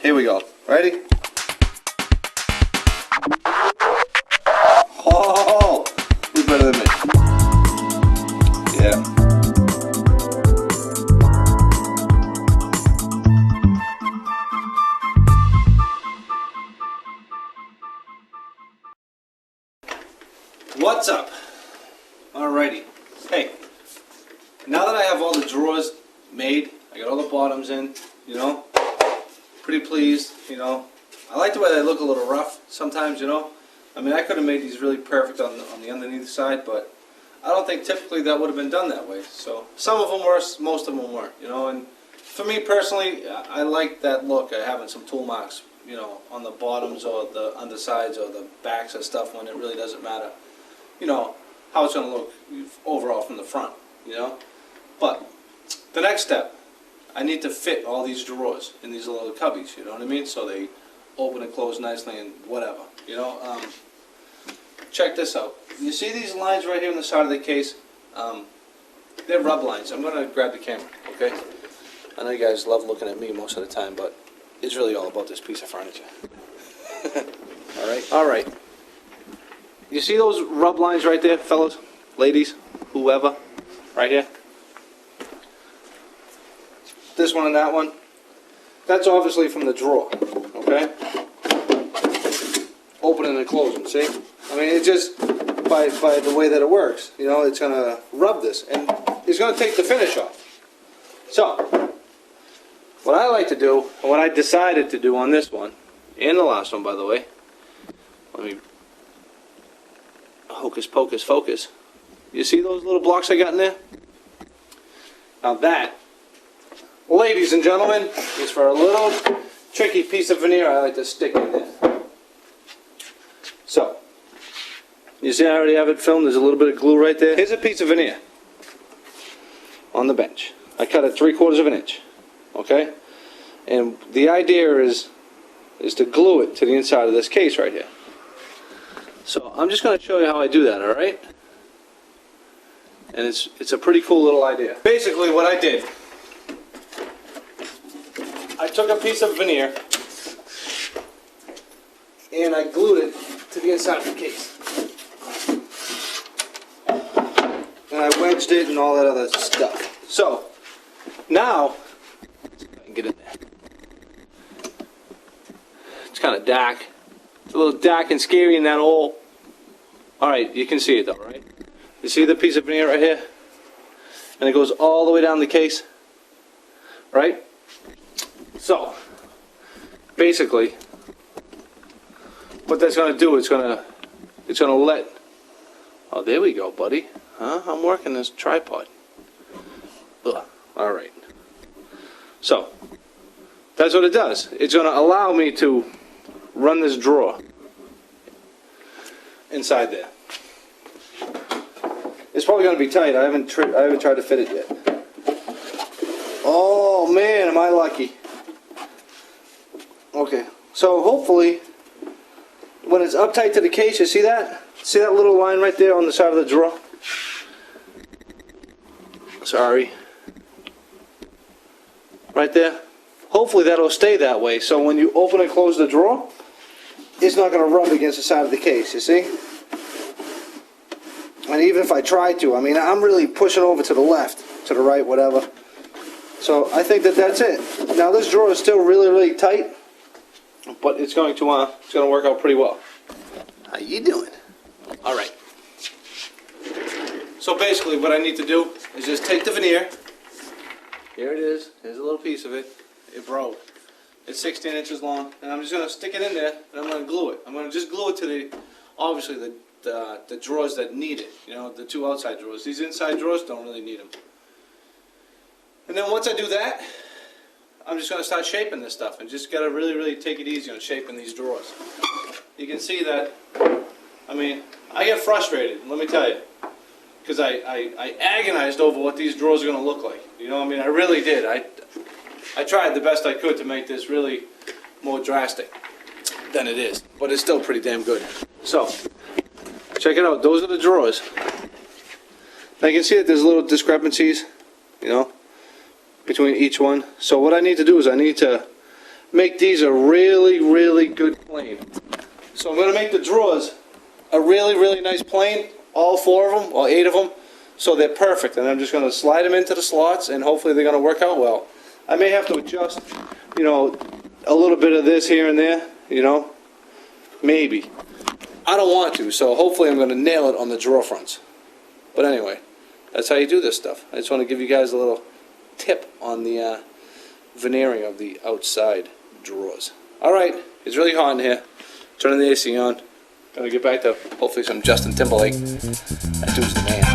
Here we go. Ready? Oh, who's better than me? Yeah. What's up? Alrighty. Hey, now that I have all the drawers made, I got all the bottoms in, you know, pretty pleased, you know. I like the way they look a little rough sometimes, you know. I mean, I could have made these really perfect on the underneath side, but I don't think typically that would have been done that way. So some of them were, most of them weren't, you know. And for me personally, I like that look of having some tool marks, you know, on the bottoms or the undersides or the backs and stuff when it really doesn't matter, you know, how it's going to look overall from the front, you know. But the next step, I need to fit all these drawers in these little cubbies, you know what I mean? So they open and close nicely and whatever, you know. Check this out. You see these lines right here on the side of the case? They're rub lines. I'm going to grab the camera, okay? I know you guys love looking at me most of the time, but it's really all about this piece of furniture. All right. You see those rub lines right there, fellas, ladies, whoever, right here? This one and that one. That's obviously from the drawer, okay? Opening and closing, see? I mean, it's just by the way that it works, you know, it's going to rub this, and it's going to take the finish off. So, what I like to do, and what I decided to do on this one, and the last one, by the way, let me hocus pocus focus. You see those little blocks I got in there? Now that, ladies and gentlemen, is for a little tricky piece of veneer I like to stick in there. So, you see I already have it filmed, there's a little bit of glue right there. Here's a piece of veneer on the bench. I cut it 3/4 of an inch, okay? And the idea is to glue it to the inside of this case right here. So I'm just going to show you how I do that, alright? And it's a pretty cool little idea. Basically what I did, I took a piece of veneer and I glued it to the inside of the case. And I wedged it and all that other stuff. So, now, let's see if I can get in there. It's kind of dark. It's a little dark and scary in that hole. Alright, you can see it though, right? You see the piece of veneer right here? And it goes all the way down the case. Right? So, basically, what that's going to do, it's going to let, oh, there we go, buddy. Huh? I'm working this tripod. Ugh. Alright. So, that's what it does. It's going to allow me to run this drawer inside there. It's probably going to be tight. I haven't tried to fit it yet. Oh man, am I lucky. Okay, so hopefully when it's up tight to the case, you see that? See that little line right there on the side of the drawer? Sorry. Right there? Hopefully that'll stay that way, so when you open and close the drawer, it's not going to rub against the side of the case, you see? And even if I try to, I mean, I'm really pushing over to the left, to the right, whatever. So I think that's it. Now this drawer is still really, really tight, but it's going to work out pretty well. How you doing? All right. So basically, what I need to do is just take the veneer. Here it is. Here's a little piece of it. It broke. It's 16 inches long, and I'm just going to stick it in there, and I'm going to glue it. I'm going to just glue it to the, obviously, the drawers that need it. You know, the two outside drawers. These inside drawers don't really need them. And then once I do that, I'm just going to start shaping this stuff, and just got to really, really take it easy on shaping these drawers. You can see that, I mean, I get frustrated, let me tell you, because I agonized over what these drawers are going to look like. You know, I mean, I really did. I tried the best I could to make this really more drastic than it is, but it's still pretty damn good. So, check it out. Those are the drawers. Now you can see that there's little discrepancies, you know, between each one. So what I need to do is I need to make these a really, really good plane. So I'm going to make the drawers a really, really nice plane, all 4 of them, or 8 of them, so they're perfect. And I'm just going to slide them into the slots, and hopefully they're going to work out well. I may have to adjust, you know, a little bit of this here and there, you know, maybe. I don't want to, so hopefully I'm going to nail it on the drawer fronts. But anyway, that's how you do this stuff. I just want to give you guys a little tip on the veneering of the outside drawers. Alright, it's really hot in here. Turning the AC on. Gonna get back to hopefully some Justin Timberlake. That dude's the man.